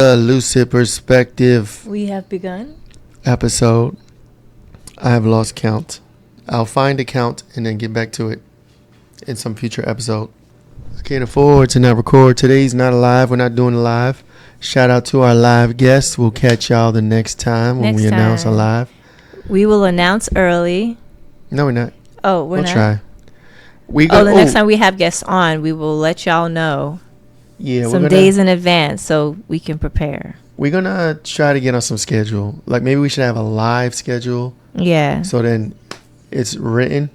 the Lucid Perspective We have begun. episode. I have lost count. I'll find a count and then get back to it in some future episode. I can't afford to not record. Today's not a live. We're not doing a live. Shout out to our live guests. We'll catch y'all the next time when we announce a live. We will announce early. No, we're not. Oh, we'll not. Try. Next time we have guests on, we will let y'all know. Yeah, some days in advance so we can prepare. We're gonna try to get on some schedule. Like maybe we should have a live schedule. Yeah. So then it's written,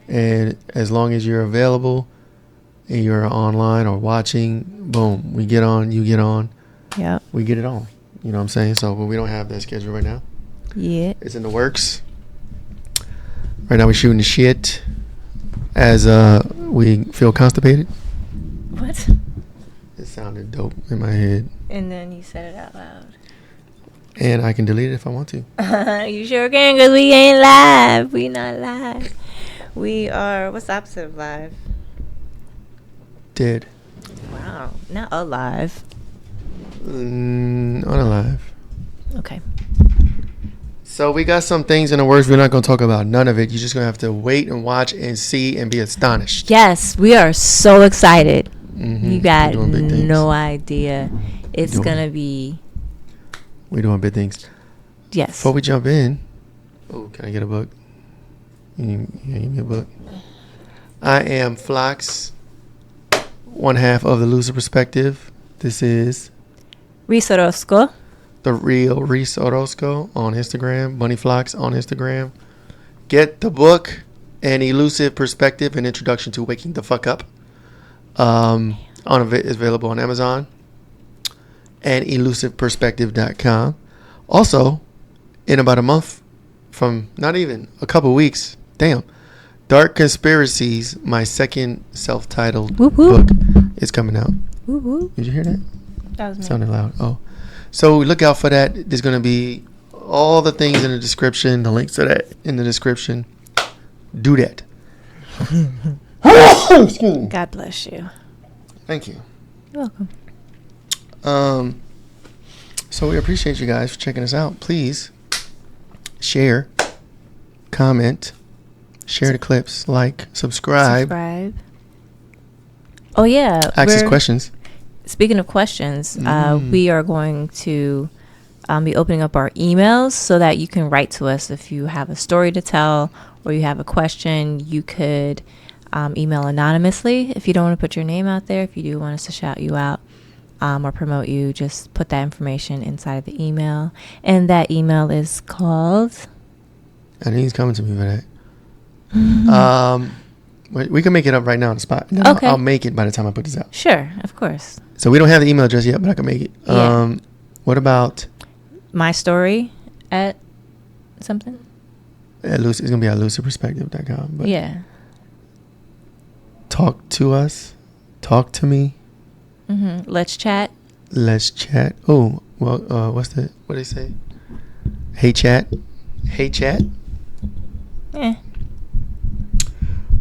and as long as you're available and you're online or watching, boom, we get on, you get on. Yep. We get it on. You know what I'm saying? So but we don't have that schedule right now. Yeah. It's in the works. Right now we're shooting the shit as we feel constipated. What? It sounded dope in my head. And then you said it out loud. And I can delete it if I want to. You sure can, because we ain't live. We not live. We are, what's the opposite of live? Dead. Wow. Not alive. Unalive. Okay. So we got some things in the works. We're not going to talk about none of it. You're just going to have to wait and watch and see and be astonished. Yes, we are so excited. Mm-hmm. You got no idea. It's going to be... We're doing big things. Yes. Before we jump in... Oh, can I get a book? You give me a book. I am Flox, one half of the Loser Perspective. This is... Reese Orozco. The real Reese Orozco on Instagram. Bunny Flox on Instagram. Get the book, An Elusive Perspective, An Introduction to Waking the Fuck Up. It's available on Amazon and elusiveperspective.com. Also, in about a month from not even a couple weeks, Dark Conspiracies, my second self-titled book, is coming out. Did you hear that? That was me. Sounded loud. Oh. So look out for that. There's going to be all the things in the description, the links to that in the description. Do that. Excuse me. God bless you. Thank you. You're welcome. So we appreciate you guys for checking us out. Please share, comment, share the clips, like, subscribe. Oh yeah. Ask us questions. Speaking of questions, we are going to be opening up our emails so that you can write to us if you have a story to tell or you have a question. You could email anonymously if you don't want to put your name out there. If you do want us to shout you out or promote you, just put that information inside of the email. And that email is called... I think he's coming to me for that. We can make it up right now on the spot. Okay. I'll make it by the time I put this out. Sure, of course. So we don't have the email address yet, but I can make it. Yeah. What about... My story at something? It's going to be at lucidperspective.com. But yeah. Talk to us. Talk to me. Mm-hmm. Let's chat. Let's chat. Oh, well, what do they say? Hey, chat. Hey, chat. Yeah.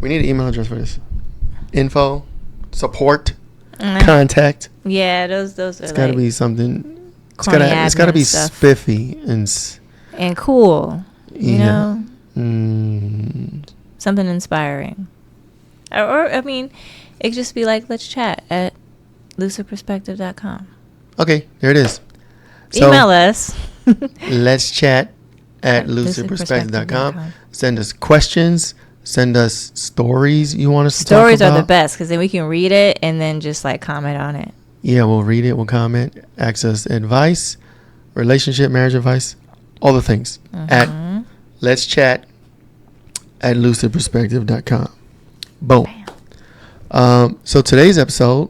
We need an email address for this. Info, support, contact. Yeah, those are. It's got to be something. It's got to be spiffy and cool. You know, something inspiring. Or I mean, it could just be like, let's chat at lucidperspective.com. Okay, there it is. So, email us. Let's chat at lucidperspective.com. Send us questions. Send us stories you want us to talk about. Stories are the best because then we can read it and then just like comment on it. Yeah, we'll read it. We'll comment. Access advice, relationship, marriage advice, all the things at Let's Chat at lucidperspective.com. Boom. So today's episode,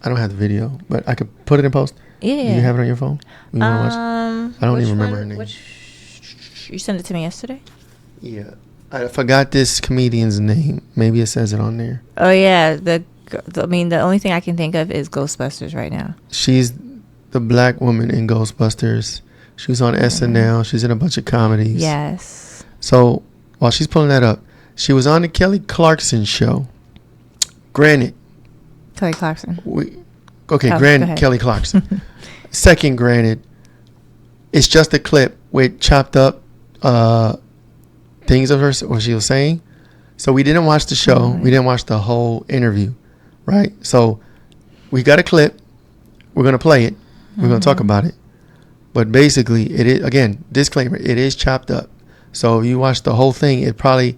I don't have the video, but I could put it in post. Yeah. Do you have it on your phone? You want to watch? I don't even remember her name. You sent it to me yesterday? Yeah. I forgot this comedian's name. Maybe it says it on there. Oh, yeah. The only thing I can think of is Ghostbusters right now. She's the black woman in Ghostbusters. She was on SNL. She's in a bunch of comedies. Yes. So while she's pulling that up, she was on the Kelly Clarkson show. Granted. Kelly Clarkson. Kelly Clarkson. second, granted, it's just a clip with chopped up things of her, what she was saying. So we didn't watch the show. We didn't watch the whole interview, right? So we got a clip. We're going to play it. We're going to talk about it. But basically, it is, again, disclaimer, it is chopped up. So if you watch the whole thing, the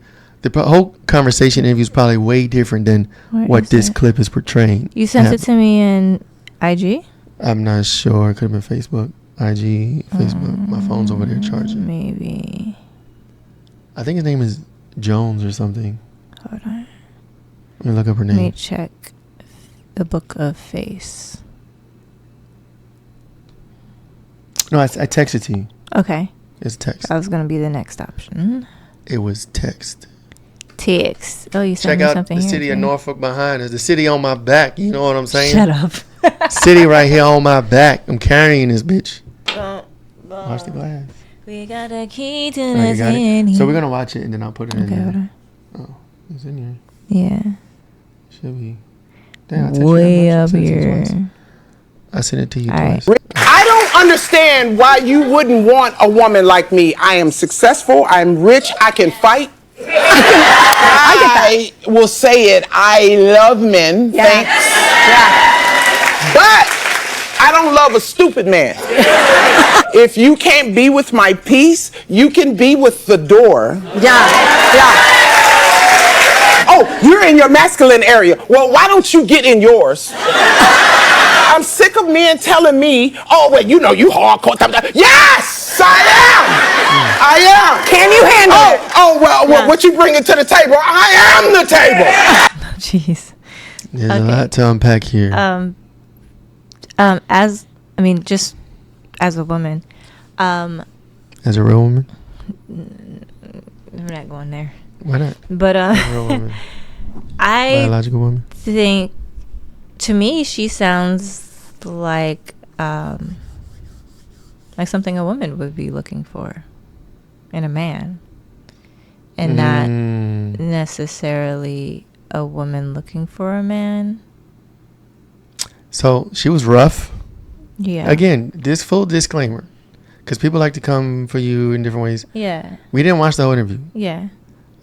whole conversation interview is probably way different than what this clip is portraying. You sent it to me in IG? I'm not sure. It could have been Facebook, IG, Facebook. My phone's over there charging. Maybe. I think his name is Jones or something. Hold on. Let me look up her name. Let me check the Book of Face. No, I texted to you. Okay. It's text. That was going to be the next option. It was text. Text. Oh, you sent me something. Check out the city of Norfolk behind us. The city on my back. You know what I'm saying? Shut up. City right here on my back. I'm carrying this bitch. Watch the glass. We got a key to the city. So we're going to watch it and then I'll put it in there. Hold on. Oh, it's in here. Yeah. Should be. Damn, Way up here. I sent it to you twice. Right. I don't understand why you wouldn't want a woman like me. I am successful. I'm rich. I can fight. I will say it. I love men. Yeah. Thanks. Yeah. But I don't love a stupid man. If you can't be with my peace, you can be with the door. Yeah. Yeah. Oh, you're in your masculine area. Well, why don't you get in yours? I'm sick of men telling me, oh, well, you know, you hardcore. Yes, I am. I am. Can you handle it? Oh, well, what you bringing to the table? I am the table. Jeez. There's a lot to unpack here. Just as a woman. As a real woman? We're not going there. Why not? But real woman. Biological woman. Think, to me, she sounds like something a woman would be looking for in a man, and not necessarily a woman looking for a man. So she was rough. Yeah. Again, this full disclaimer, because people like to come for you in different ways. Yeah. We didn't watch the whole interview. Yeah.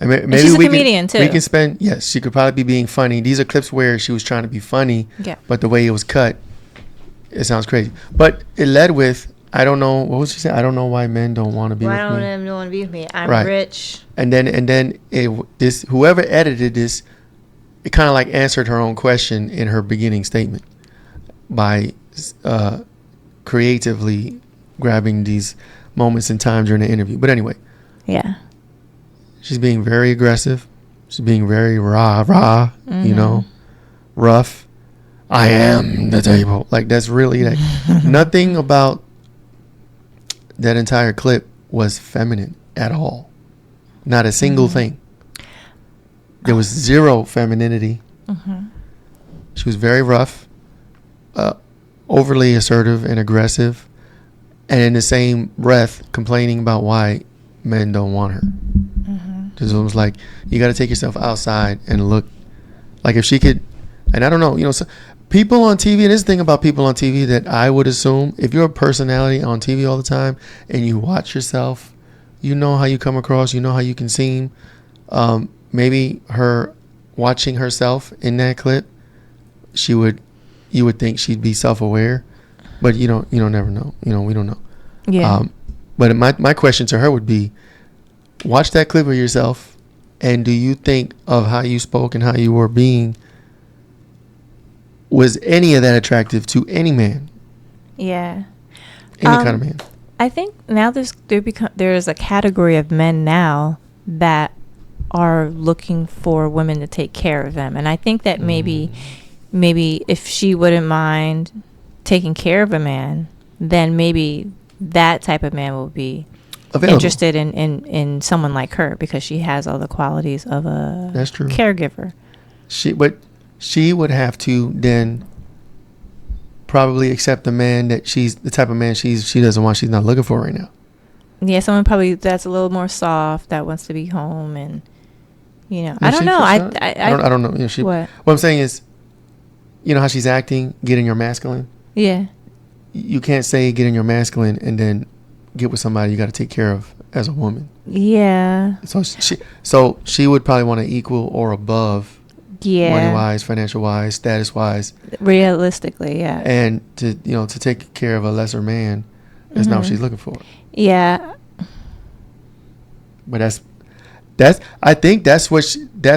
Maybe she's a comedian too. We can spend. Yes, she could probably be being funny. These are clips where she was trying to be funny. Yeah. But the way it was cut, it sounds crazy. But it led with, I don't know, what was she saying? I don't know why men don't want to be with me. Why don't men want to be with me? I'm rich. And then whoever edited this, it kind of like answered her own question in her beginning statement by creatively grabbing these moments in time during the interview. But anyway. Yeah. She's being very aggressive. She's being very rah, you know, rough. I am the table. Like, that's really like nothing about that entire clip was feminine at all. Not a single thing. There was zero femininity. She was very rough, overly assertive and aggressive, and in the same breath complaining about why men don't want her. It was like, you got to take yourself outside and look. Like, if she could, and I don't know, you know, so people on TV, and this thing about people on TV that I would assume, if you're a personality on TV all the time and you watch yourself, you know how you come across, you know how you can seem. Maybe her watching herself in that clip, you would think she'd be self-aware, but you don't never know. You know, we don't know. Yeah. But my question to her would be, watch that clip of yourself, and do you think of how you spoke and how you were being, was any of that attractive to any man? Yeah. Any kind of man. I think now there's a category of men now that are looking for women to take care of them. And I think that maybe if she wouldn't mind taking care of a man, then maybe that type of man will be available. Interested in someone like her, because she has all the qualities of a That's true. caregiver. She would have to then probably accept the man that she's the type of man she doesn't want, she's not looking for right now. Yeah, someone probably that's a little more soft, that wants to be home, and I don't know. I don't know. What I'm saying is, you know how she's acting, getting her masculine. Yeah. you can't say get in your masculine and then get with somebody you got to take care of as a woman. Yeah. So she would probably want to equal or above, money wise, financial wise, status wise. Realistically, yeah. And to take care of a lesser man is not what she's looking for. Yeah. But I think that's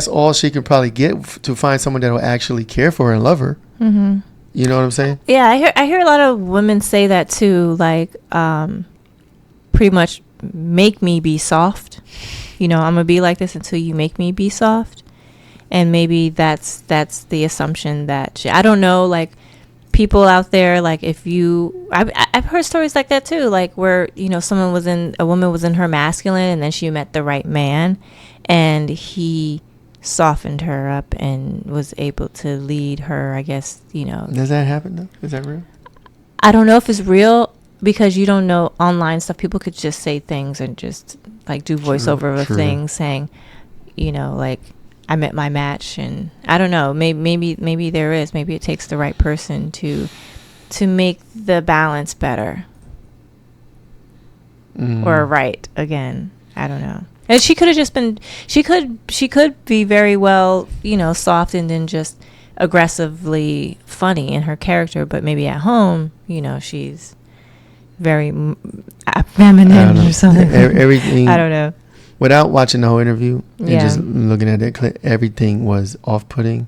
all she can probably get to find someone that will actually care for her and love her. Mm-hmm. You know what I'm saying? Yeah, I hear a lot of women say that too, like pretty much make me be soft. I'm gonna be like this until you make me be soft. And maybe that's the assumption that I don't know, like people out there, like if I've heard stories like that too, like where a woman was in her masculine and then she met the right man and he softened her up and was able to lead her, I guess. Does that happen though? Is that real? I don't know if it's real, because you don't know online stuff. People could just say things and just like do voiceover of things saying, like I met my match, and I don't know. Maybe there is. Maybe it takes the right person to make the balance better or right again. I don't know. And she could have just been. She could be very well, softened and just aggressively funny in her character, but maybe at home, she's very feminine or something. Everything. I don't know. Without watching the whole interview and just looking at that clip, everything was off-putting.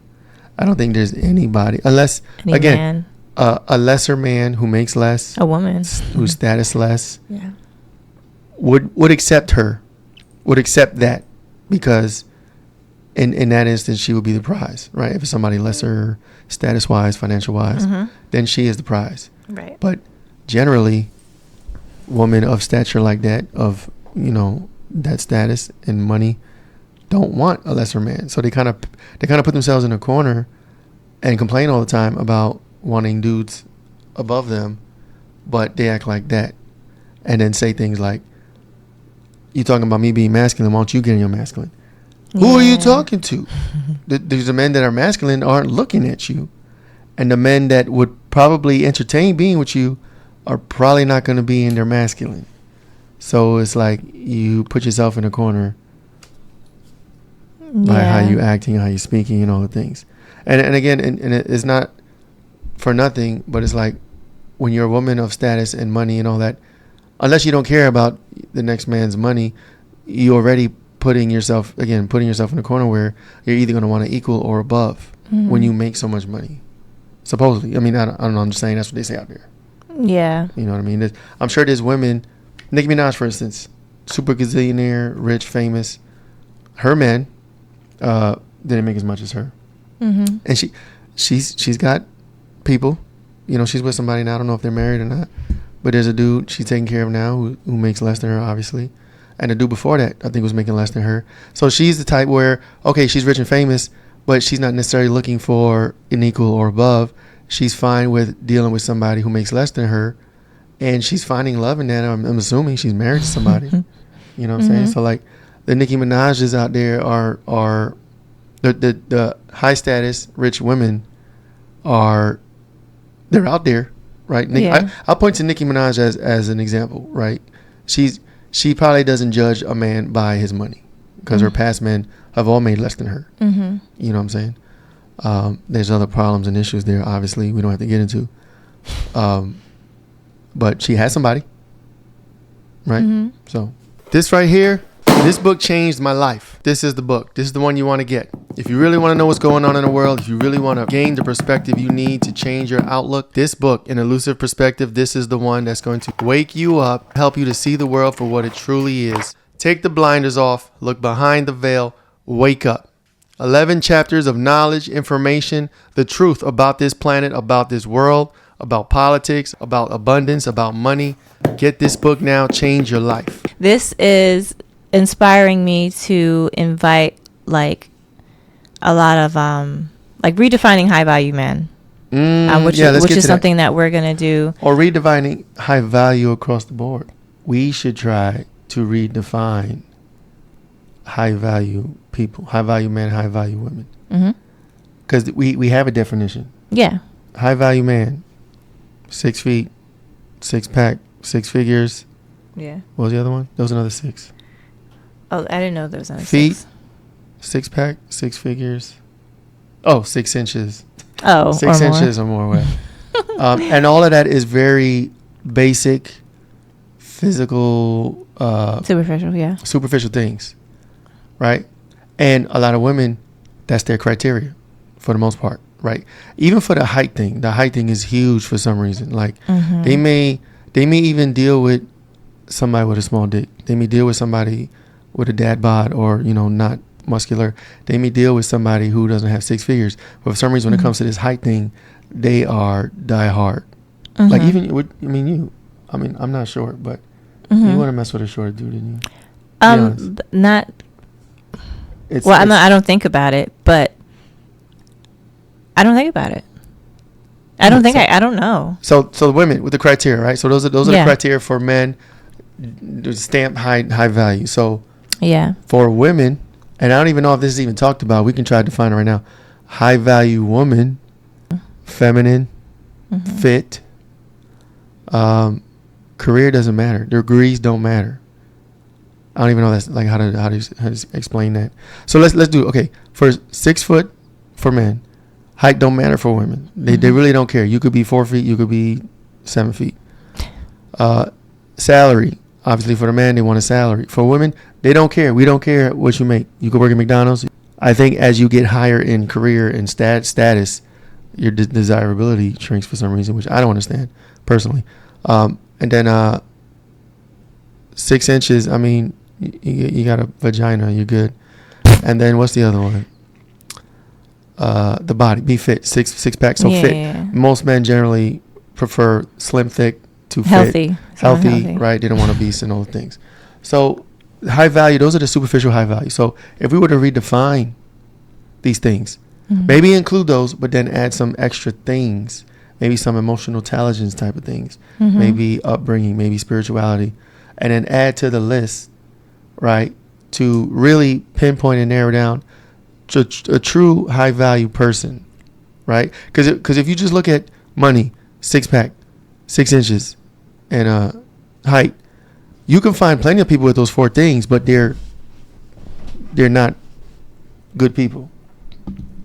I don't think there's anybody, unless a lesser man who makes less, a woman who's status less, would accept her, would accept that, because in that instance she would be the prize, right? If it's somebody lesser status-wise, financial-wise, then she is the prize, right? But generally, women of stature like that, of that status and money, don't want a lesser man. So they kind of put themselves in a corner and complain all the time about wanting dudes above them, but they act like that and then say things like, "You talking about me being masculine? Why don't you get in your masculine?" Who are you talking to? There's the men that are masculine aren't looking at you, and the men that would probably entertain being with you are probably not going to be in their masculine. So it's like you put yourself in a corner by how you acting, how you speaking, and all the things. And again, and it's not for nothing, but it's like when you're a woman of status and money and all that, unless you don't care about the next man's money, you're already putting yourself in a corner where you're either going to want to equal or above when you make so much money. Supposedly. I mean, I don't know. I'm just saying that's what they say out there. Yeah. You know what I mean? I'm sure there's women, Nicki Minaj, for instance, super gazillionaire, rich, famous. Her man didn't make as much as her. Mm-hmm. And she's got people. She's with somebody now. I don't know if they're married or not. But there's a dude she's taking care of now who makes less than her, obviously. And the dude before that, I think, was making less than her. So she's the type where, okay, she's rich and famous, but she's not necessarily looking for an equal or above. She's fine with dealing with somebody who makes less than her. And she's finding love in that. I'm assuming she's married to somebody. You know what I'm saying? So like the Nicki Minaj's out there are the high status rich women they're out there, right? I'll point to Nicki Minaj as an example, right? She probably doesn't judge a man by his money because her past men have all made less than her. Mm-hmm. You know what I'm saying? There's other problems and issues there, obviously, we don't have to get into. But she has somebody, right? Mm-hmm. So this right here, this book changed my life. This is the book. This is the one you want to get. If you really want to know what's going on in the world, if you really want to gain the perspective you need to change your outlook, this book, An Elusive Perspective, this is the one that's going to wake you up, help you to see the world for what it truly is. Take the blinders off, look behind the veil, wake up. 11 chapters of knowledge, information, the truth about this planet, about this world, about politics, about abundance, about money. Get this book now. Change your life. This is inspiring me to invite like a lot of like redefining high value men, which is something that we're gonna do. Or redefining high value across the board. We should try to redefine high value people, high value men, high value women. Because we have a definition. Yeah. High value man, 6 feet, 6-pack, 6 figures. Yeah. What was the other one? There was another 6. Oh, I didn't know there was another Feet, 6. 6-pack, 6 figures. Oh, 6 inches. Oh, 6 or inches or more. Way. And all of that is very basic, physical, Superficial, yeah. superficial things, right? And a lot of women, that's their criteria for the most part, right? Even for the height thing is huge for some reason. Like they may even deal with somebody with a small dick. They may deal with somebody with a dad bod or, not muscular. They may deal with somebody who doesn't have 6 figures. But for some reason, when it comes to this height thing, they are die hard. Like even you. I mean, I'm not short, but you want to mess with a short dude, didn't you? Not. It's, Well, I don't think about it, but I don't think about it. I don't think I don't know. So the women with the criteria, right? So those are the Yeah. criteria for men. Stamp high value. So Yeah. for women, and I don't even know if this is even talked about. We can try to define it right now. High value woman, feminine, fit. Career doesn't matter. Degrees don't matter. I don't even know that's like how to explain that. So let's do for 6 foot for men. Height don't matter for women. They really don't care. You could be 4 feet. You could be 7 feet. Salary. Obviously, for the man, they want a salary. For women, they don't care. We don't care what you make. You could work at McDonald's. I think as you get higher in career and status, your desirability shrinks for some reason, which I don't understand personally. And then 6 inches. I mean, you got a vagina. You're good. And then what's the other one? The body. Be fit. Six pack. So fit. Yeah. Most men generally prefer slim, thick to Healthy. fit. Someone Healthy, healthy. right? They don't want to beast and all the things. So high value, those are the superficial high value. So if we were to redefine these things, maybe include those, but then add some extra things, maybe some emotional intelligence type of things, maybe upbringing, maybe spirituality, and then add to the list, right, to really pinpoint and narrow down a true high value person, right? Because if you just look at money, 6-pack, 6 inches, and height, you can find plenty of people with those 4 things, but they're not good people.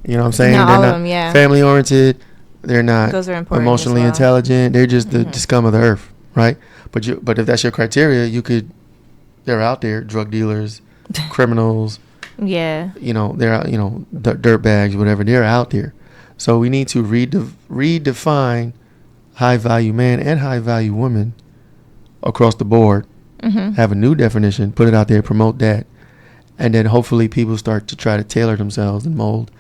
You know what I'm saying? Not they're all of not them, yeah. family oriented. They're not Those are important emotionally as well. intelligent. They're just the scum of the earth, right? But if that's your criteria, they're out there, drug dealers, criminals. Yeah. They're out, dirt bags, whatever. They're out there. So we need to redefine high value man and high value woman across the board. Have a new definition, put it out there, promote that, and then hopefully people start to try to tailor themselves and mold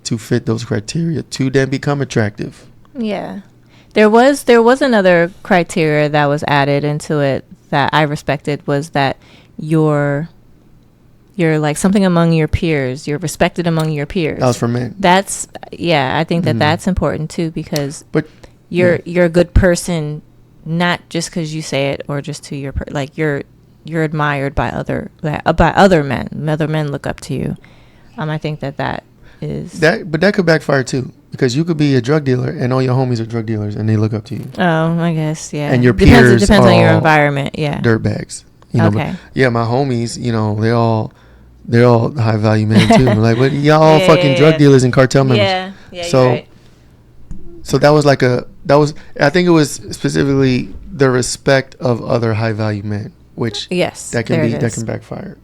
to fit those criteria to then become attractive. Yeah. There was another criteria that was added into it that I respected, was that you're like something among your peers. You're respected among your peers. That was for men. That's I think that's important too, because But you're a good person, not just because you say it or just to your like you're admired by other men. Other men look up to you. I think that is but that could backfire too, because you could be a drug dealer and all your homies are drug dealers and they look up to you. Oh, I guess, yeah. And your depends peers on are your all environment, yeah. Dirtbags. Okay. But my homies, they're all high value men too. Like, but y'all all fucking drug dealers and cartel members. Yeah, you're right. So I think it was specifically the respect of other high value men, which Yes, that can backfire.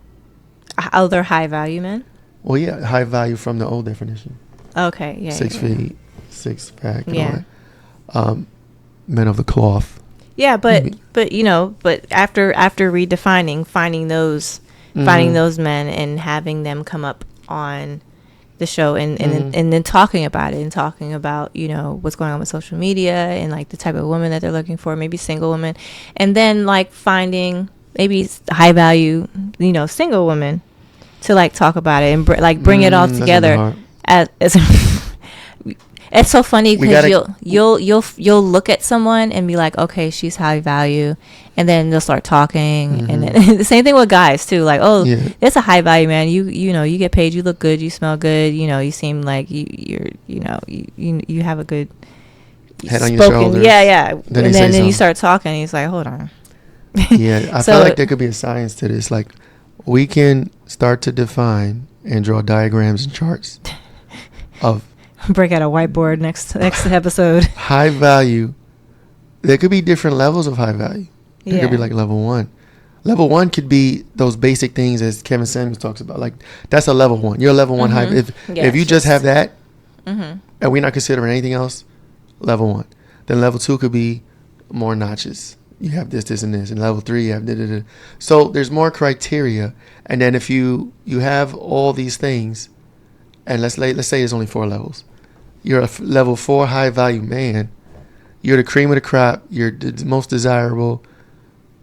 Other high value men? Well, yeah, high value from the old definition. Okay, yeah. 6 yeah. feet, 6-pack, and Yeah. all that. Men of the cloth. Yeah, but Maybe. after redefining, finding those men and having them come up on the show and then talking about it and talking about what's going on with social media and like the type of woman that they're looking for, maybe single women, and then like finding maybe high value single women to like talk about it and bring it all together as it's so funny because you'll look at someone and be like, okay, she's high value, and then they'll start talking, and then the same thing with guys too, like, oh, it's a high value man, you get paid, you look good, you smell good, you seem like you have a good head on your spoken. shoulders. Yeah. Then and they say then you something. start talking. And he's like, hold on. Yeah, I So- feel like there could be a science to this. Like, we can start to define and draw diagrams and charts of Break out a whiteboard next episode. high value. There could be different levels of high value. There could be Yeah. like level 1. Level 1 could be those basic things as Kevin Samuels talks about. Like, that's a level 1. You're a level 1 high. If Yeah, you it's just have that, Mm-hmm. and we're not considering anything else, level 1. Then level 2 could be more notches. You have this, and this. And level 3, you have da. So there's more criteria. And then if you have all these things, and let's say there's only 4 levels. You're a level 4 high value man. You're the cream of the crop. You're the most desirable.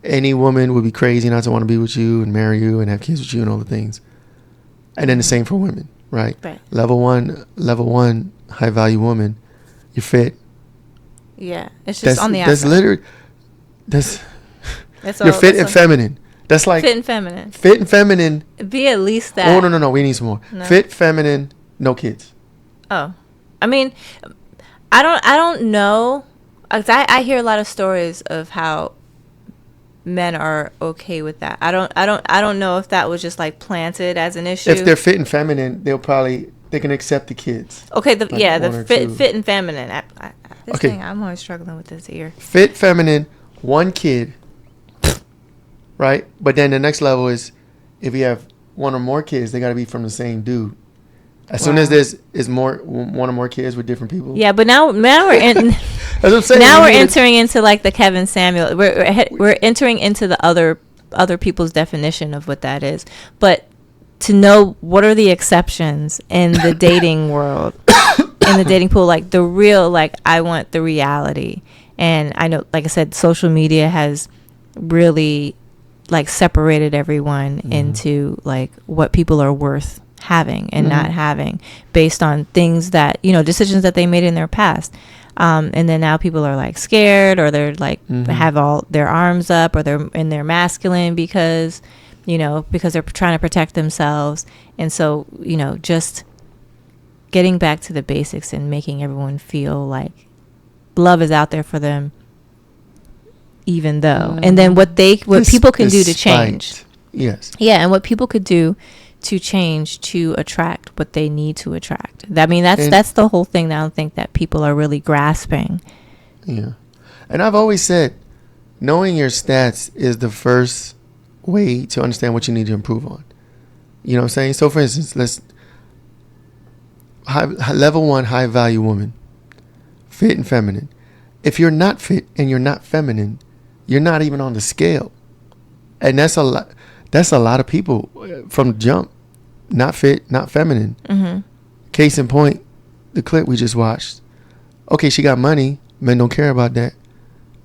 Any woman would be crazy not to want to be with you and marry you and have kids with you and all the things. And then the same for women, right? Right. Level one high value woman. You're fit. Yeah. It's just on the outside. That's literally. That's That's you're all- fit that's and all- feminine. That's like Fit and feminine. fit and feminine. Be at least that. Oh no, we need some more. No. Fit, feminine, no kids. Oh, I mean, I don't know. 'Cause I hear a lot of stories of how men are okay with that. I don't know if that was just like planted as an issue. If they're fit and feminine, they can accept the kids. okay, like the one or fit two. fit and feminine. This Okay. thing, I'm always struggling with this ear. Fit, feminine, 1 kid. Right? But then the next level is if you have 1 or more kids, they got to be from the same dude. As soon as Wow. there's 1 or more kids with different people. Yeah, but now we're in. That's what I'm saying. Now We we're need to- entering into like the Kevin Samuel. We're entering into the other people's definition of what that is. But to know what are the exceptions in the dating world, in the dating pool, like the real, like I want the reality. And I know, like I said, social media has really like separated everyone into like what people are worth having and not having based on things that, decisions that they made in their past. And then now people are like scared, or they're like have all their arms up, or they're masculine because they're trying to protect themselves. And so, just getting back to the basics and making everyone feel like love is out there for them, even though, and then what people can do to change. Yes. Yeah. And what people could do to change to attract what they need to attract. I mean, that's the whole thing that I don't think that people are really grasping. Yeah. And I've always said, knowing your stats is the first way to understand what you need to improve on. You know what I'm saying? So, for instance, level 1 high value woman, fit and feminine. If you're not fit and you're not feminine, you're not even on the scale. And that's a lot. That's a lot of people from the jump. Not fit, not feminine. Mm-hmm. Case in point, the clip we just watched. Okay, she got money. Men don't care about that.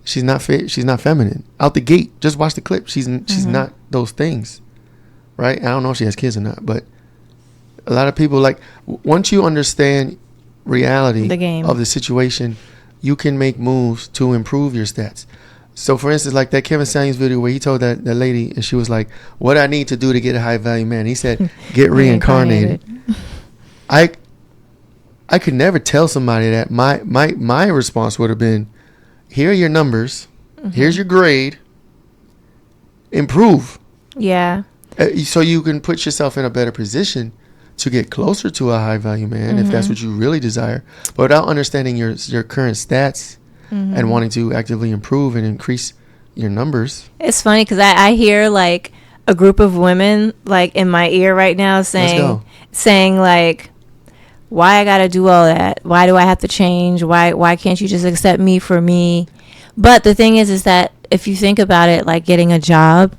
She's not fit. She's not feminine. Out the gate, just watch the clip. She's not those things, right? I don't know if she has kids or not, but a lot of people once you understand reality The game. of the situation, you can make moves to improve your stats. So, for instance, like that Kevin Samuels video where he told that lady, and she was like, "What I need to do to get a high value man?" He said, "Get reincarnated." I could never tell somebody that. My response would have been, "Here are your numbers. Here's your grade. Improve." Yeah. So you can put yourself in a better position to get closer to a high value man if that's what you really desire. But without understanding your current stats and wanting to actively improve and increase your numbers. It's funny because I hear like a group of women like in my ear right now saying like, why I gotta do all that? Why do I have to change? Why can't you just accept me for me? But the thing is that if you think about it, like getting a job,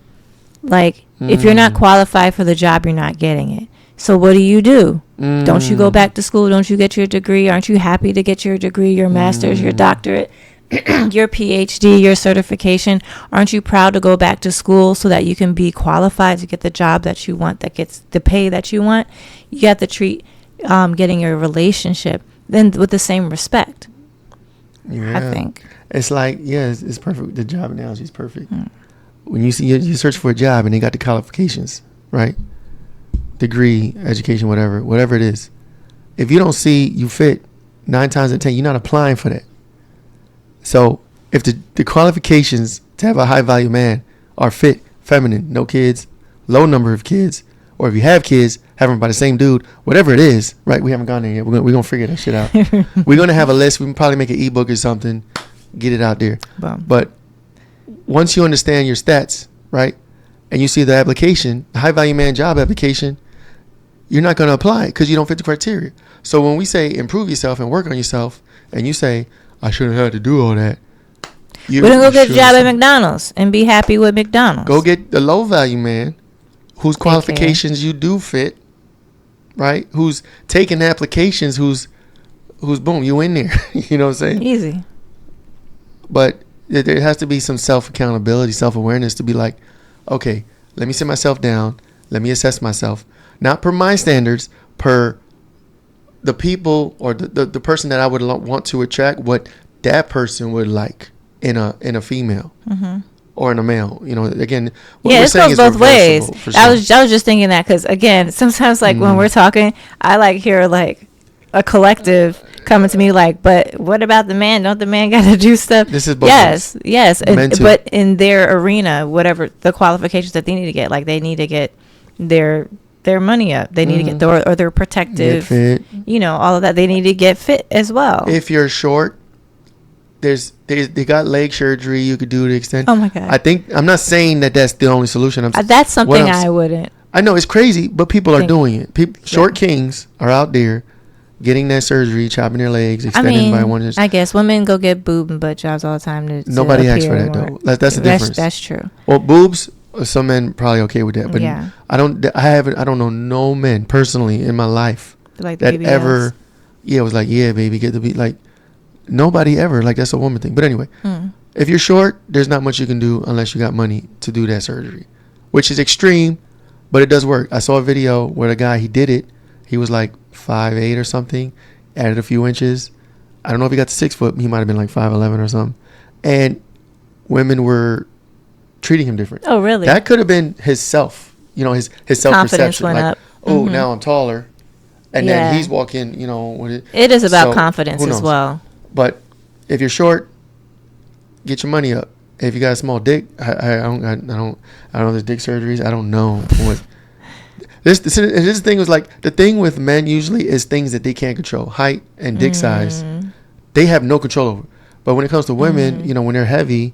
like if you're not qualified for the job, you're not getting it. So what do? Don't you go back to school? Don't you get your degree? Aren't you happy to get your degree, your master's, your doctorate, your PhD, your certification? Aren't you proud to go back to school so that you can be qualified to get the job that you want, that gets the pay that you want? You have to treat getting your relationship then with the same respect. Yeah. I think. It's like, it's perfect. The job analogy is perfect. When you see you search for a job and they got the qualifications, right? Degree, education, whatever it is. If you don't see you fit, 9 times out of 10, you're not applying for that. So if the qualifications to have a high value man are fit, feminine, no kids, low number of kids, or if you have kids, have them by the same dude, whatever it is, right? We haven't gone there yet. We're gonna figure that shit out. We're gonna have a list. We can probably make an ebook or something, get it out there. Boom. But once you understand your stats, right, and you see the application, the high value man job application, you're not gonna apply it because you don't fit the criteria. So when we say improve yourself and work on yourself, and you say I shouldn't have to do all that, We're going to go get a job at McDonald's and be happy with McDonald's. Go get the low value man whose qualifications you do fit, right? Who's taking applications, who's boom, you in there. You know what I'm saying? Easy. But there has to be some self-accountability, self-awareness to be like, okay, let me sit myself down. Let me assess myself. Not per my standards, per the people or the person that I would want to attract, what that person would like in a female or in a male. You know, again, what we're it saying goes is both ways. reversible, for I sure. was just thinking that because again, sometimes like when we're talking, I like hear like a collective coming to me like, but what about the man? Don't the man got to do stuff? This is both yes, ways. yes. Men too. But in their arena, whatever the qualifications that they need to get, like they need to get their money up. They need to get or their protective, Get fit. you know, all of that. They need to get fit as well. If you're short, they got leg surgery you could do to extend. Oh my God. I'm not saying that that's the only solution. That's something I wouldn't. I know it's crazy, but people are think- doing it. Short kings are out there getting that surgery, chopping their legs, I extending mean, by 1 inch. I guess women go get boob and butt jobs all the time. To Nobody asks for appear that more. though. That's the difference. That's true. Well, boobs, some men probably okay with that, but Yeah. I don't know no men personally in my life Like that BBLs. ever, was like, yeah, baby, get to be like, nobody ever, like that's a woman thing. But anyway, if you're short, there's not much you can do unless you got money to do that surgery, which is extreme, but it does work. I saw a video where the guy, he did it. He was like 5'8" or something, added a few inches. I don't know if he got to 6 foot. He might have been like 5'11" or something. And women were treating him different. Oh, really? That could have been his self, his self-perception. went Like, up. oh, now I'm taller. And Yeah. then he's walking, with it. It is about So, confidence who as knows? well. But if you're short, get your money up. If you got a small dick, I don't know there's dick surgeries. I don't know what. This thing was like, the thing with men usually is things that they can't control. Height and dick size. They have no control over. But when it comes to women, when they're heavy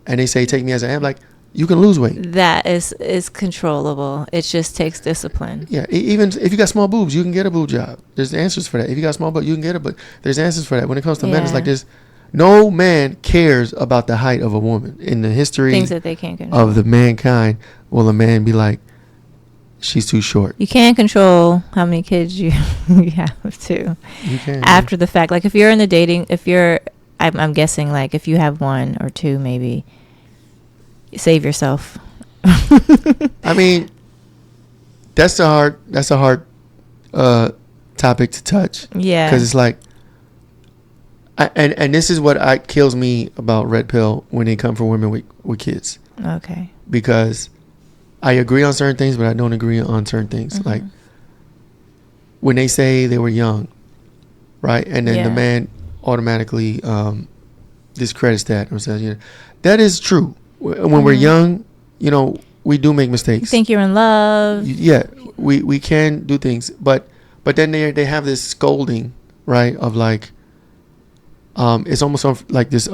and they say, take me as I am, like, you can lose weight. That is controllable. It just takes discipline. Yeah, even if you got small boobs, you can get a boob job. There's answers for that. If you got small boobs, you can get it, but there's answers for that. When it comes to men, it's Yeah. like this. No man cares about the height of a woman. In the history Things that they can't control. of the mankind, will a man be like, she's too short? You can't control how many kids you have too. You can. After the fact, like if you're in the dating, I'm guessing like if you have 1 or 2, maybe save yourself. I mean, that's a hard topic to touch. Yeah. Because it's like, and this is what kills me about red pill when they come for women with kids. Okay. Because I agree on certain things, but I don't agree on certain things. Like when they say they were young, right? And then the Yeah. man automatically discredits that or says, that is true. When we're young, we do make mistakes. You think you're in love. Yeah, we can do things, but then they have this scolding, right? Of like, it's almost like this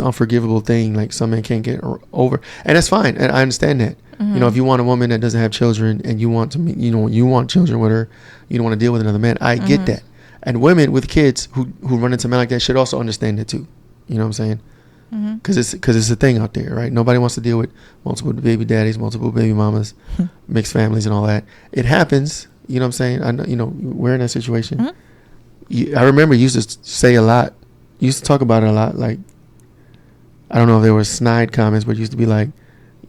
unforgivable thing, like some men can't get over, and that's fine, and I understand that. If you want a woman that doesn't have children and you want to, you want children with her, you don't want to deal with another man. I get that, and women with kids who run into men like that should also understand it too. You know what I'm saying? Because it's a thing out there, right? Nobody wants to deal with multiple baby daddies, multiple baby mamas, mixed families, and all that. It happens. You know what I'm saying? I know. We're in that situation. I remember you used to say a lot. You used to talk about it a lot. Like, I don't know if there were snide comments, but it used to be like,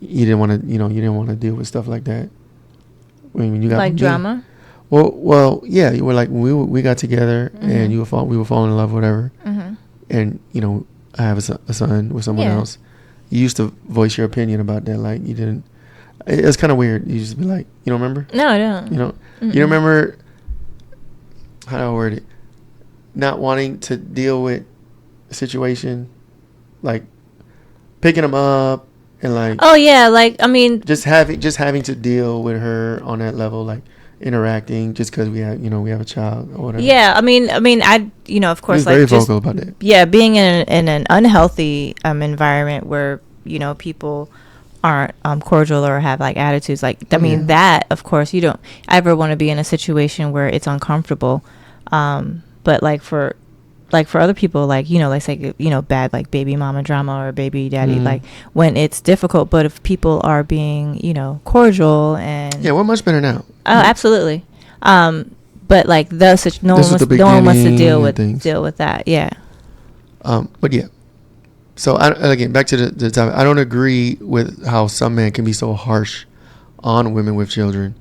you didn't want to, you didn't want to deal with stuff like that. When you got Like drama. Well, yeah. You were like, we got together and we were falling in love, whatever. And I have a son with someone else. You used to voice your opinion about that. Like, you didn't. It's kind of weird. You used to be like, you don't remember? No, I don't. You remember, how do I word it? Not wanting to deal with a situation like picking them up and like. Oh yeah, like I mean, just having to deal with her on that level, like interacting, just because we have a child or whatever. Yeah, I mean, I of course, he was very vocal about that. Yeah, being in an unhealthy environment where people aren't cordial or have like attitudes, like I mean that of course you don't ever want to be in a situation where it's uncomfortable. But like for other people, like like say bad like baby mama drama or baby daddy, like when it's difficult. But if people are being cordial and we're much better now. Oh, absolutely. But like no one wants to deal with that. Yeah. But yeah. So again, back to the topic. I don't agree with how some men can be so harsh on women with children,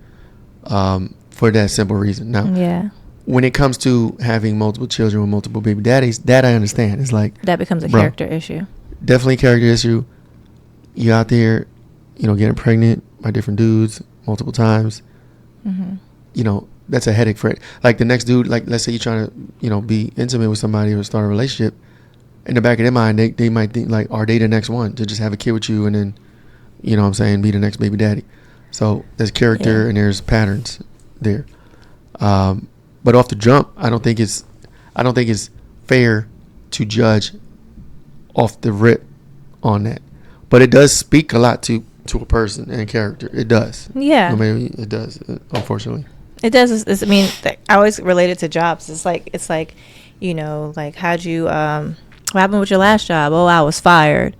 for that simple reason. Now, when it comes to having multiple children with multiple baby daddies, that I understand. It's like that becomes a character issue. Definitely a character issue. You out there, getting pregnant by different dudes multiple times. Mm-hmm. That's a headache for it. Like the next dude, like let's say you're trying to, be intimate with somebody or start a relationship. In the back of their mind, they might think like, are they the next one to just have a kid with you and then, be the next baby daddy. So there's character and there's patterns there. But off the jump, I don't think it's fair to judge off the rip on that. But it does speak a lot to a person and character. It does. Yeah. Maybe it does, unfortunately. It does. I mean, I always relate it to jobs. It's like like how'd you what happened with your last job? Oh, I was fired.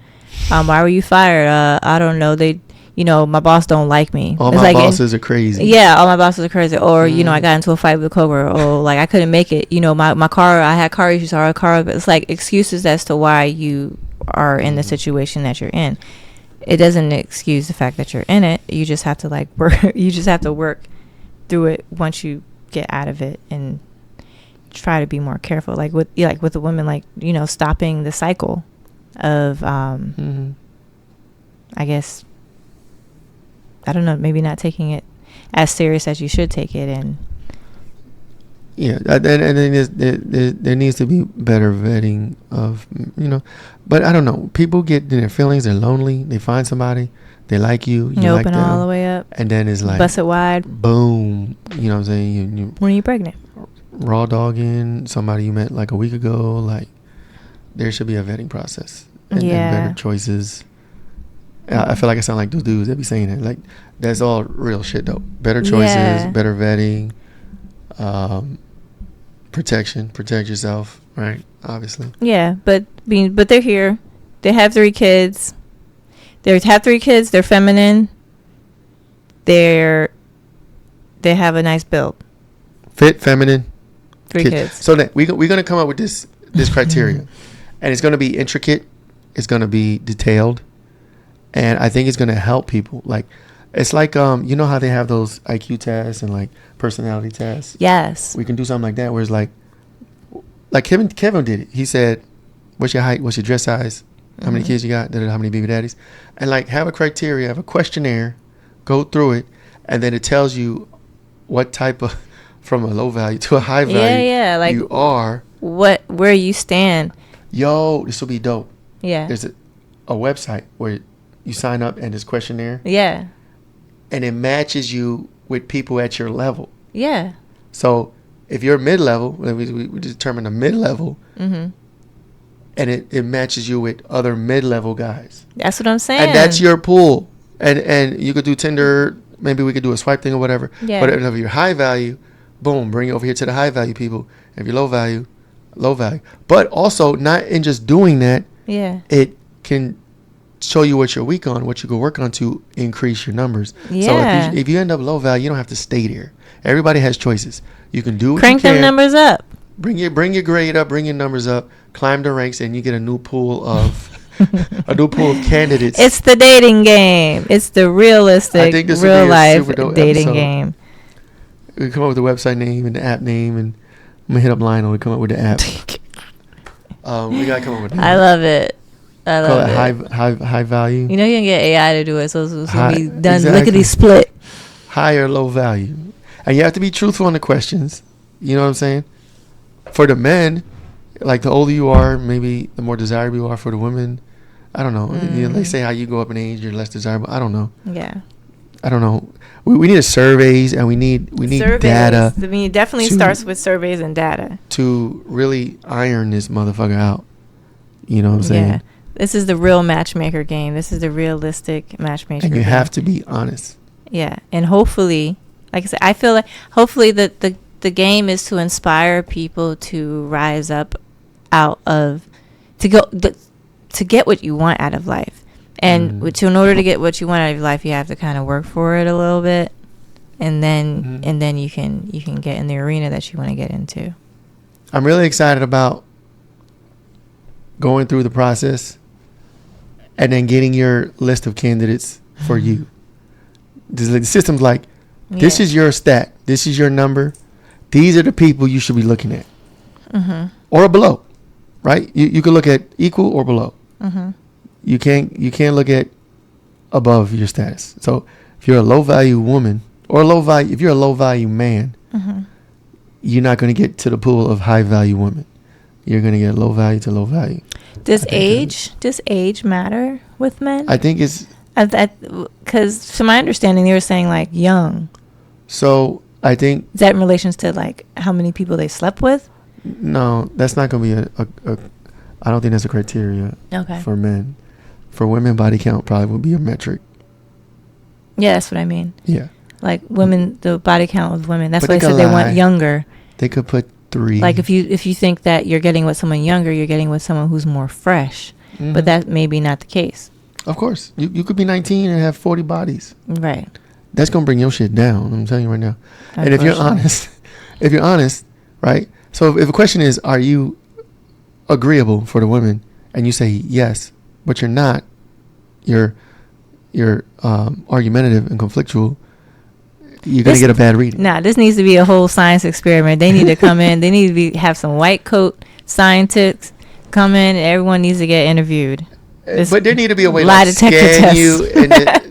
Why were you fired? I don't know. They, my boss don't like me. All my bosses are crazy. Yeah, all my bosses are crazy. Or, I got into a fight with a coworker. Or, like, I couldn't make it. My car, I had car issues. It's like excuses as to why you are in the situation that you're in. It doesn't excuse the fact that you're in it. You just have to, like, work. You just have to work through it once you get out of it and try to be more careful, like with the women, like stopping the cycle of I guess I don't know, maybe not taking it as serious as you should take it. And and then there needs to be better vetting of but I don't know, people get in their feelings, they're lonely, they find somebody, they like you open like them, all the way up, and then it's like bust it wide, boom, what I'm saying, you when are you pregnant, raw dogging somebody you met like a week ago. Like there should be a vetting process and better choices. I feel like I sound like those dudes that be saying it. Like that's all real shit though. Better choices, better vetting, protect yourself, right? Obviously. Yeah, but they're here. They have 3 kids. They're feminine. They have a nice build. Fit, feminine. 3 kids. So then we're going to come up with this criteria. And it's going to be intricate. It's going to be detailed. And I think it's going to help people. Like, it's like, you know how they have those IQ tests and like personality tests? Yes. We can do something like that where it's like Kevin did it. He said, what's your height? What's your dress size? How many kids you got? How many baby daddies? And like have a criteria, have a questionnaire, go through it. And then it tells you what type of, from a low value to a high value like you are. Where you stand. Yo, this will be dope. Yeah. There's a website where you sign up and this questionnaire. Yeah. And it matches you with people at your level. Yeah. So if you're mid-level, we determine a mid-level, and it matches you with other mid-level guys. That's what I'm saying. And that's your pool. And you could do Tinder. Maybe we could do a swipe thing or whatever. Yeah. But if you're high value, boom, bring it over here to the high value people. If you're low value. But also, not in just doing that, it can show you what you're weak on, what you can work on to increase your numbers. Yeah. So if you end up low value, you don't have to stay there. Everybody has choices. You can do what Crank you can. them numbers up. Bring your grade up, bring your numbers up, climb the ranks, and you get a new pool of candidates. It's the dating game. It's the realistic, real life dating game. We come up with the website name and the app name, and I'm gonna hit up Lionel to come up with the app. We gotta come up with that. I love it. Call it high value. You know you can get AI to do it, so it's gonna be done lickety split. High or low value, and you have to be truthful on the questions. You know what I'm saying? For the men, like the older you are, maybe the more desirable you are. For the women, I don't know. They say how you go up in age, you're less desirable. I don't know. Yeah. I don't know. We need surveys, and we need surveys. data. I mean, it definitely starts with surveys and data to really iron this motherfucker out. You know what I'm saying? Yeah. This is the real matchmaker game. This is the realistic matchmaker And you game. have to be honest. Yeah. And hopefully, like I said, I feel like hopefully the game is to inspire people to rise up out of, to get what you want out of life. And in order to get what you want out of life, you have to kind of work for it a little bit. And then you can get in the arena that you want to get into. I'm really excited about going through the process and then getting your list of candidates for you. The system's like, this is your stat. This is your number. These are the people you should be looking at. Or below, right? You can look at equal or below. You can't look at above your status. So if you're a low value woman or if you're a low value man, you're not going to get to the pool of high value women. You're going to get low value to low value. Does age matter with men? I think it's because to my understanding, they were saying like young. So I think is that in relation to like how many people they slept with? No, that's not going to be I don't think that's a criteria for men. For women, body count probably would be a metric. Yeah, that's what I mean. Yeah. Like women, the body count of women. That's why they said they want younger. They could put 3. Like if you think that you're getting with someone younger, you're getting with someone who's more fresh. But that may be not the case. Of course. You could be 19 and have 40 bodies. Right. That's going to bring your shit down. I'm telling you right now. And if you're honest, right? So if the question is, are you agreeable for the women? And you say yes, but you're not. You're argumentative and conflictual. You're going to get a bad reading. Nah, this needs to be a whole science experiment. They need to come in. They need to have some white coat scientists come in. And everyone needs to get interviewed. But there need to be a way to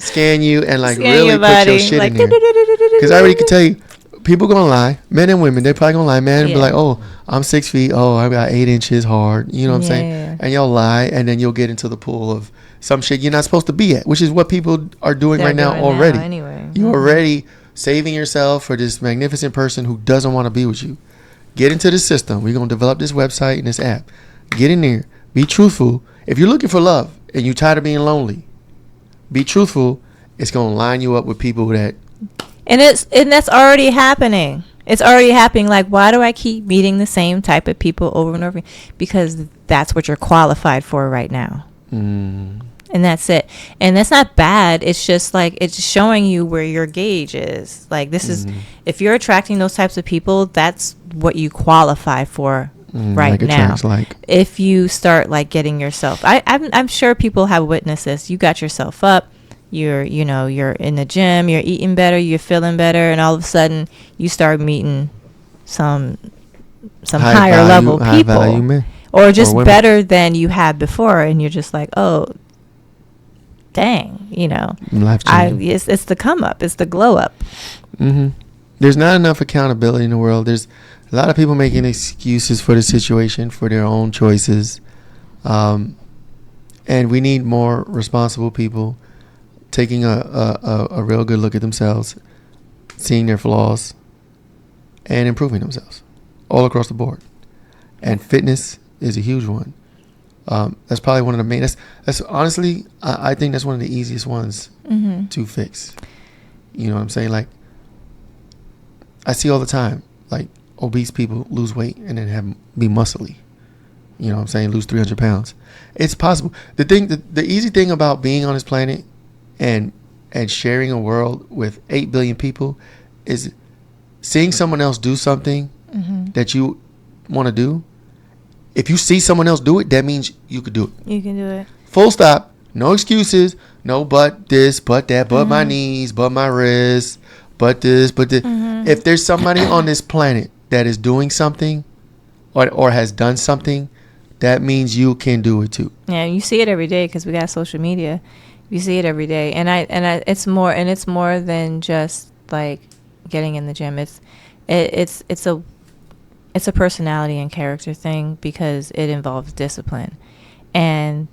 scan you and like really put your shit in there. Because I already can tell you, people gonna lie, men and women. They're probably gonna lie. Men be like, "Oh, I'm 6 feet. Oh, I got 8 inches hard." You know what I'm saying? Yeah. And y'all lie, and then you'll get into the pool of some shit you're not supposed to be at, which is what people are doing right now already. Anyway, you're already saving yourself for this magnificent person who doesn't want to be with you. Get into the system. We're gonna develop this website and this app. Get in there. Be truthful. If you're looking for love and you're tired of being lonely, be truthful. It's gonna line you up with people that. And that's already happening. It's already happening. Like, why do I keep meeting the same type of people over and over? Because that's what you're qualified for right now. And that's it. And that's not bad. It's just like, it's showing you where your gauge is. Like, this is, if you're attracting those types of people, that's what you qualify for right now. If you start like getting yourself, I'm sure people have witnessed this. You got yourself up. You're in the gym, you're eating better, you're feeling better, and all of a sudden you start meeting some higher level people, or just better than you had before, and you're just like, oh, dang, it's the come up, it's the glow up. There's not enough accountability in the world. There's a lot of people making excuses for the situation, for their own choices, and we need more responsible people taking a real good look at themselves, seeing their flaws, and improving themselves all across the board. And fitness is a huge one. That's probably one of the main. That's honestly, I think that's one of the easiest ones to fix. You know what I'm saying? Like, I see all the time, like obese people lose weight and then be muscly. You know what I'm saying? Lose 300 pounds. It's possible. The easy thing about being on this planet and sharing a world with 8 billion people is seeing someone else do something that you want to do. If you see someone else do it, that means you could do it. You can do it. Full stop. No excuses. No but this, but that, but my knees, but my wrists, but this, but this. If there's somebody on this planet that is doing something or has done something, that means you can do it too. Yeah, you see it every day because we got social media. You see it every day, and it's more than just like getting in the gym. It's a personality and character thing because it involves discipline, and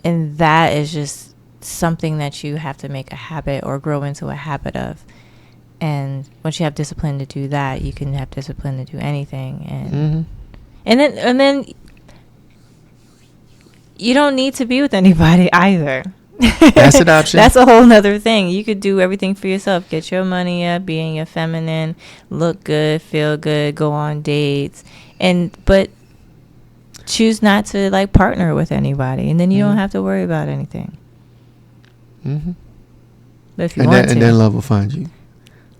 And that is just something that you have to make a habit or grow into a habit of. And once you have discipline to do that, you can have discipline to do anything. And then you don't need to be with anybody either. That's an option. That's a whole nother thing. You could do everything for yourself. Get your money up, being your feminine, look good, feel good, go on dates, but choose not to like partner with anybody, and then you don't have to worry about anything. But if you want to, and then love will find you.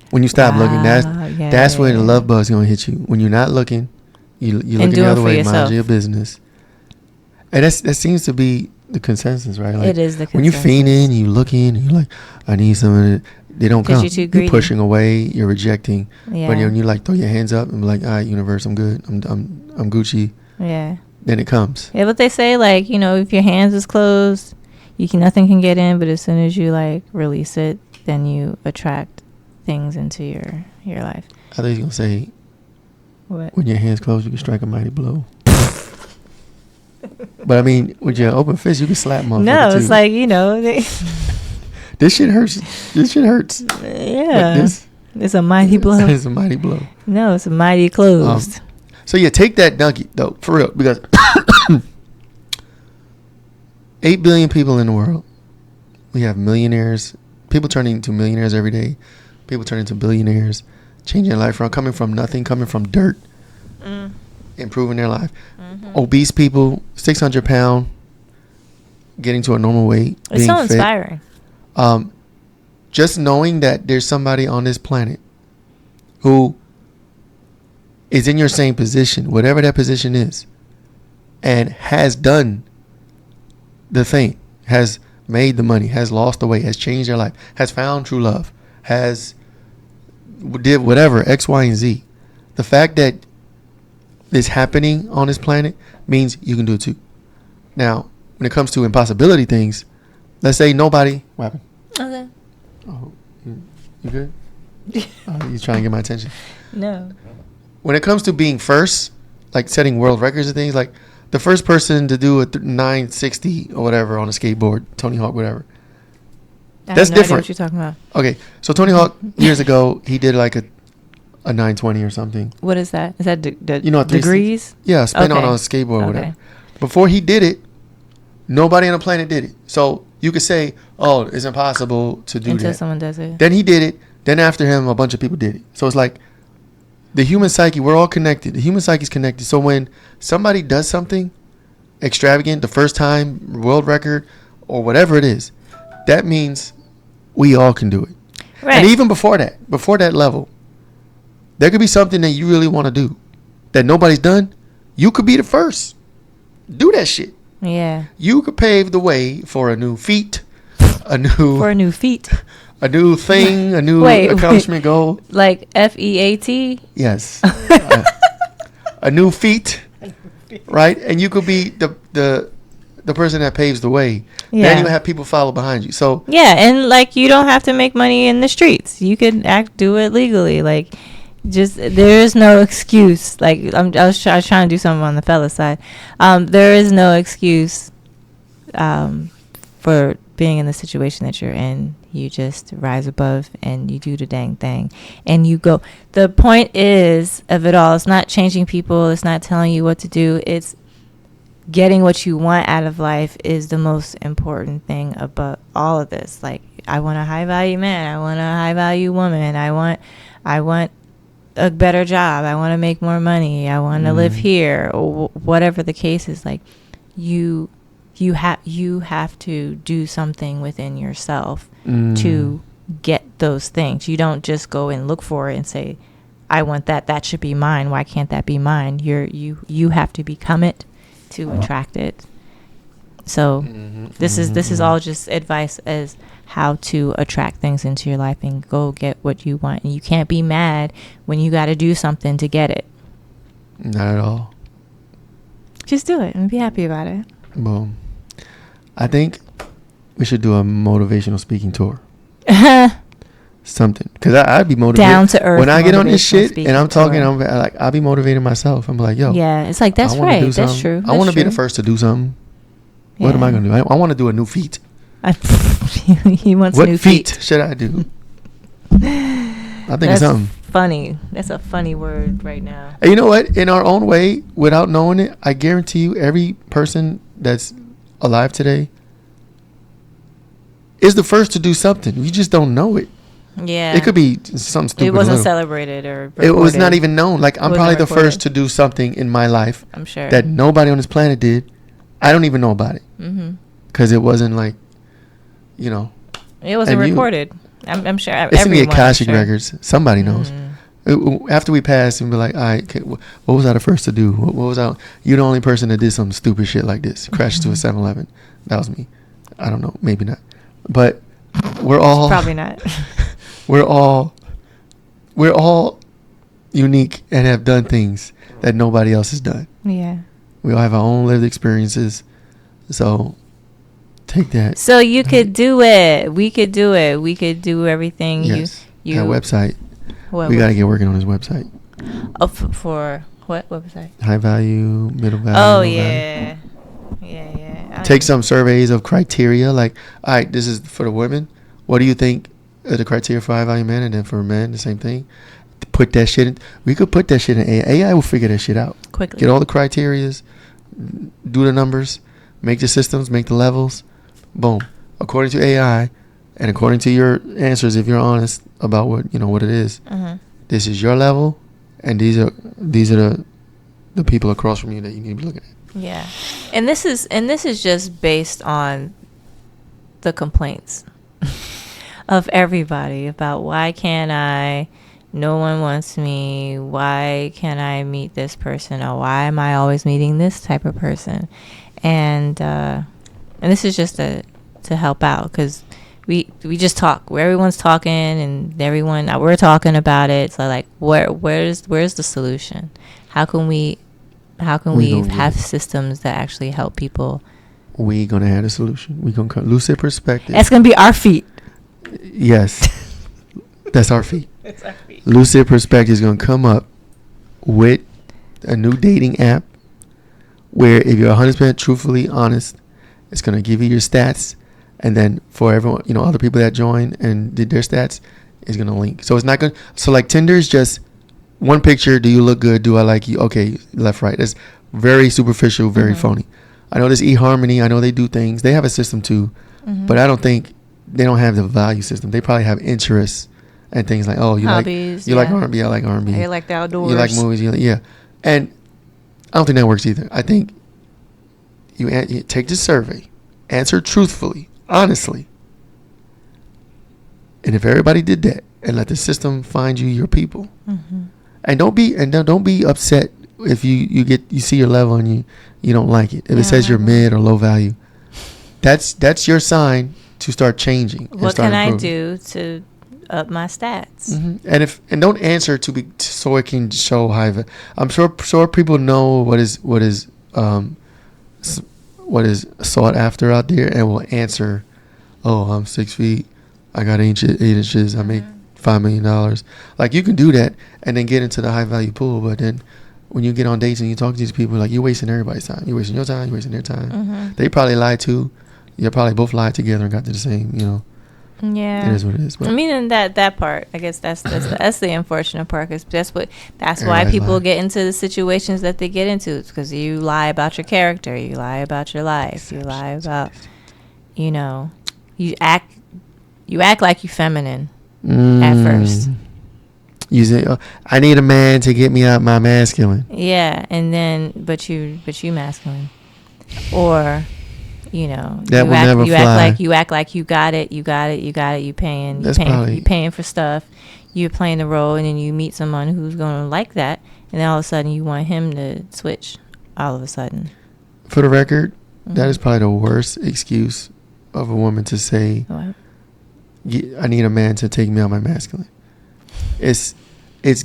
When you stop looking, that's where the love bug's gonna hit you. When you're not looking, you looking the other way, mind your business. And that seems to be the consensus, right? Like, it is the consensus. When you're fiending, you looking, and you're like, I need some of it. They don't come. You're pushing away. You're rejecting. Yeah. But when you like throw your hands up and be like, all right, universe, I'm good. I'm Gucci. Yeah. Then it comes. Yeah, but they say, like, you know, if your hands is closed, nothing can get in. But as soon as you like release it, then you attract things into your life. I thought you were gonna say, what? When your hands closed, you can strike a mighty blow. But I mean, with your open fist, you can slap motherfucker No, it's too. like, you know, this shit hurts. This shit hurts. Yeah, it's a mighty blow. It's a mighty blow. No, it's a mighty closed. So yeah, take that nugget though, for real, because 8 billion people in the world. We have millionaires. People turning into millionaires every day. People turning into billionaires, changing their life around, coming from nothing, coming from dirt, improving their life. Obese people, 600 pound, getting to a normal weight. It's so inspiring. Just knowing that there's somebody on this planet who is in your same position, whatever that position is, and has done the thing, has made the money, has lost the weight, has changed their life, has found true love, did whatever, X, Y, and Z. The fact that this happening on this planet means you can do it too. Now, when it comes to impossibility things, let's say nobody. What happened? Okay. Oh, you good? You trying to get my attention? No. When it comes to being first, like setting world records and things, like the first person to do a 960 or whatever on a skateboard, Tony Hawk, whatever. That's different. What you're talking about? Okay, so Tony Hawk years ago, he did like a 920 or something. What is that? Is that degrees? Yeah, spin on a skateboard or whatever. Before he did it, nobody on the planet did it. So you could say, oh, it's impossible to do that. Until someone does it. Then he did it. Then after him, a bunch of people did it. So it's like the human psyche, we're all connected. The human psyche is connected. So when somebody does something extravagant, the first time, world record, or whatever it is, that means we all can do it. Right. And even before that level, there could be something that you really want to do that nobody's done. You could be the first. Do that shit. Yeah. You could pave the way for a new feat, a new thing, a new accomplishment goal. Like FEAT? Yes. A new feat, right? And you could be the person that paves the way. Yeah. Then you have people follow behind you. So yeah, and like you don't have to make money in the streets. You could do it legally. Like, just there is no excuse. Like I was trying to do something on the fella side. There is no excuse for being in the situation that you're in. You just rise above and you do the dang thing and you go. The point is of it all, it's not changing people, it's not telling you what to do, it's getting what you want out of life is the most important thing about all of this. Like, I want a high value man, I want a high value woman, I want a better job, I want to make more money, I want to live here, or whatever the case is. Like, you have to do something within yourself to get those things. You don't just go and look for it and say, I want that should be mine, why can't that be mine? You have to become it to attract it. So this is all just advice as how to attract things into your life and go get what you want. And you can't be mad when you got to do something to get it. Not at all. Just do it and be happy about it. Boom. I think we should do a motivational speaking tour. Something, because I'd be motivated down to earth when I get on this shit and I'm talking. I'm like, I'll be motivating myself. I'm like, yo, yeah, it's like that's right. That's true. I want to be the first to do something. What am I going to do? I want to do a new feat. He wants What new feat should I do? I think it's something funny. That's a funny word right now. And you know what? In our own way, without knowing it, I guarantee you, every person that's alive today is the first to do something. You just don't know it. Yeah. It could be something stupid. It wasn't little. celebrated or recorded. It was not even known. Like, I'm probably the recorded. first to do something in my life. I'm sure. That nobody on this planet did. I don't even know about it. Because it wasn't like, you know. It wasn't recorded. I'm sure. It's in the Akashic records. Somebody knows. After we pass and be like, all right, okay, what was I the first to do? What was I? You're the only person that did some stupid shit like this. Crashed to a 7-Eleven. That was me. I don't know. Maybe not. But we're all. Probably not. We're all unique and have done things that nobody else has done. Yeah. We all have our own lived experiences. So take that. So you could do it. We could do it. We could do everything. Yes. You that website. What we got to get working on this website. Oh, for what website? High value, middle value. Oh, yeah. Value. Yeah. Take some surveys of criteria. Like, all right, this is for the women. What do you think are the criteria for high value men? And then for men, the same thing. Put that shit in. We could put that shit in AI. AI will figure that shit out. Quickly. Get all the criterias. Do the numbers. Make the systems. Make the levels. Boom. According to AI and according to your answers, if you're honest about what it is, this is your level, and these are the people across from you that you need to be looking at. Yeah, and this is just based on the complaints of everybody about why can't I? No one wants me. Why can't I meet this person? Or why am I always meeting this type of person? And this is just to help out, because we just talk where everyone's talking and we're talking about it. So like, where's the solution? How can we have systems that actually help people? We gonna have a solution. We gonna lucid perspective. That's gonna be our feet. Yes, that's our feet. It's our feet. Lucid perspective is gonna come up with a new dating app where, if you're 100% truthfully honest, it's gonna give you your stats, and then for everyone, other people that join and did their stats, is gonna link. So it's not gonna. So like Tinder is just one picture. Do you look good? Do I like you? Okay, left, right. It's very superficial, very phony. I know there's eHarmony. I know they do things. They have a system too, but I don't think they don't have the value system. They probably have interests and things like, oh, you hobbies, like R&B. I like R&B. I like the outdoors. You like movies. Yeah, and I don't think that works either. I think you take this survey, answer truthfully, honestly, and if everybody did that and let the system find you your people, and don't be upset if you see your level and you don't like it. If it says you're mid or low value, that's your sign to start changing. What can I do to up my stats? And don't answer so it can show high. I'm sure people know what is sought after out there, and will answer, oh, I'm 6 feet, I got 8 inches, I make $5 million. Like, you can do that and then get into the high value pool, but then when you get on dates and you talk to these people, like, you're wasting everybody's time. You're wasting your time, you're wasting their time. They probably lied too. You probably both lied together and got to the same, Yeah, it is what it is. But I mean, in that part, I guess that's the unfortunate part. Cause that's why people get into the situations that they get into. It's because you lie about your character, you lie about your life, you lie about, you act like you feminine at first. You say, I need a man to get me out my masculine. Yeah, and then but you masculine, or. That will never fly. You act like you got it. You paying for stuff. You're playing the role, and then you meet someone who's going to like that, and then all of a sudden you want him to switch. All of a sudden. For the record, that is probably the worst excuse of a woman to say, what? I need a man to take me out my masculine. It's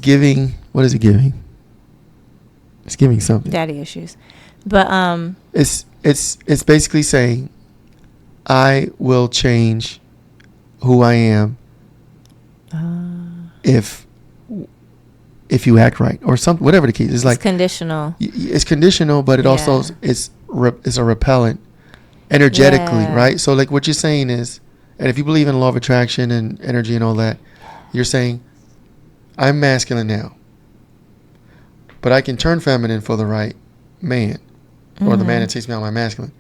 giving. What is it giving? It's giving something. Daddy issues, but It's basically saying, I will change who I am if you act right, or something, whatever the case. It's like conditional. It's conditional, but it also it's a repellent, energetically, Yeah. right? So like what you're saying is, and if you believe in law of attraction and energy and all that, you're saying, I'm masculine now, but I can turn feminine for the right man, or the man that takes me out my masculine.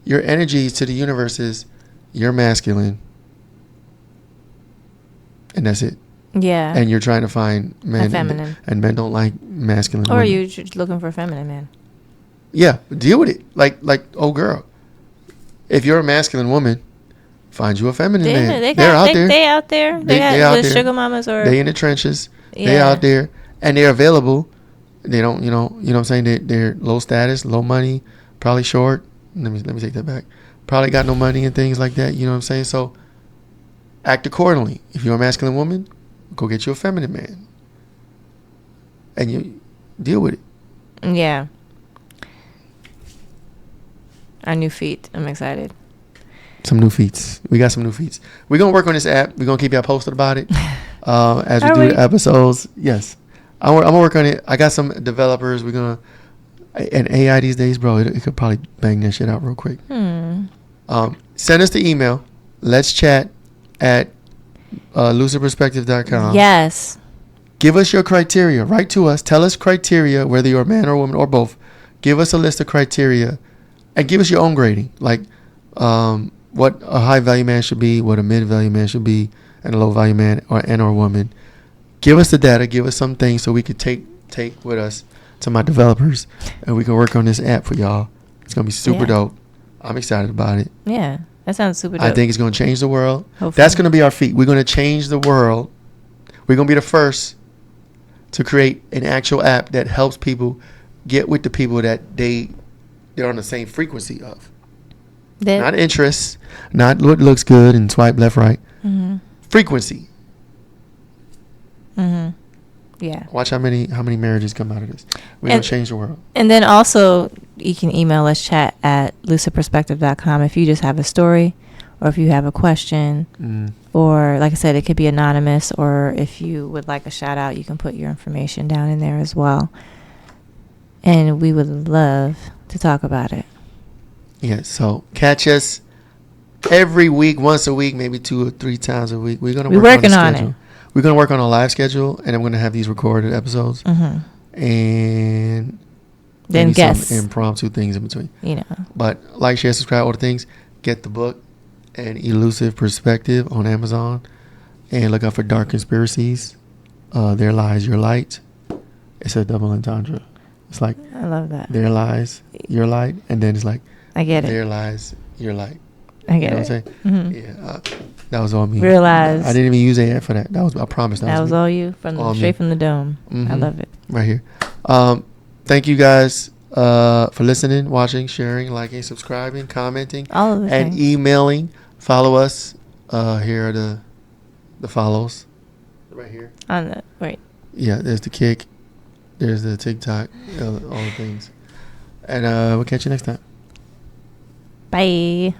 Your energy to the universe is, you're masculine, and that's it. Yeah. And you're trying to find men, feminine. and men don't like masculine. Or women. you're just looking for a feminine man. Yeah, deal with it. Like, oh girl, if you're a masculine woman, find you a feminine man. They're out there. They out there. They They got out the there. sugar mamas or They in the trenches. They Yeah. out there, and they're available. They don't, you know what I'm saying. They're low status, low money, probably short. Let me take that back. Probably got no money and things like that. You know what I'm saying. So act accordingly. If you're a masculine woman, go get you a feminine man, and you deal with it. Yeah. Our new feet. I'm excited. Some new feats. We got some new feats. We're gonna work on this app. We're gonna keep y'all posted about it as we Are do we? the episodes. Yes, I'm gonna work on it. I got some developers. We're gonna, and AI these days, bro. It could probably bang that shit out real quick. Send us the email. Let's chat at lucidperspective.com. Yes. Give us your criteria. Write to us. Tell us criteria, whether you're a man or a woman or both. Give us a list of criteria, and give us your own grading. Like what a high value man should be, what a mid value man should be, and a low value man or woman. Give us the data. Give us some things so we could take with us to my developers, and we can work on this app for y'all. It's gonna be super Yeah. dope. I'm excited about it. Yeah. That sounds super dope. I think it's gonna change the world. Hopefully. That's gonna be our feat. We're gonna change the world. We're gonna be the first to create an actual app that helps people get with the people that they're on the same frequency of. Not interests, not what looks good and swipe left, right. Frequency. Yeah. Watch how many marriages come out of this. We're gonna change the world. And then also, you can email us chat at lucidperspective.com if you just have a story, or if you have a question, or like I said, it could be anonymous, or if you would like a shout out, you can put your information down in there as well. And we would love to talk about it. Yeah, so catch us every week, once a week, maybe 2 or 3 times a week. We're We're working on schedule. it. We're gonna work on a live schedule, and I'm gonna have these recorded episodes, and Then maybe guests. some impromptu things in between. You know. But like, share, subscribe, all the things. Get the book, An Elusive Perspective, on Amazon, and look out for Dark Conspiracies. There Lies Your Light. It's a double entendre. It's like, I love that. there lies your light, and then it's like, I get it. there lies your light. I You get know it. what I'm saying? Yeah, that was all me. Realize. I didn't even use AI for that. I promise That was me. all you All me. straight from the dome. I Mhm. love it. Right here. Thank you guys for listening, watching, sharing, liking, subscribing, commenting, All of the and things. emailing. Follow us. Here are the follows. Right here. On the wait. Yeah, there's the Kick. There's the TikTok. All the things. And we'll catch you next time. Bye.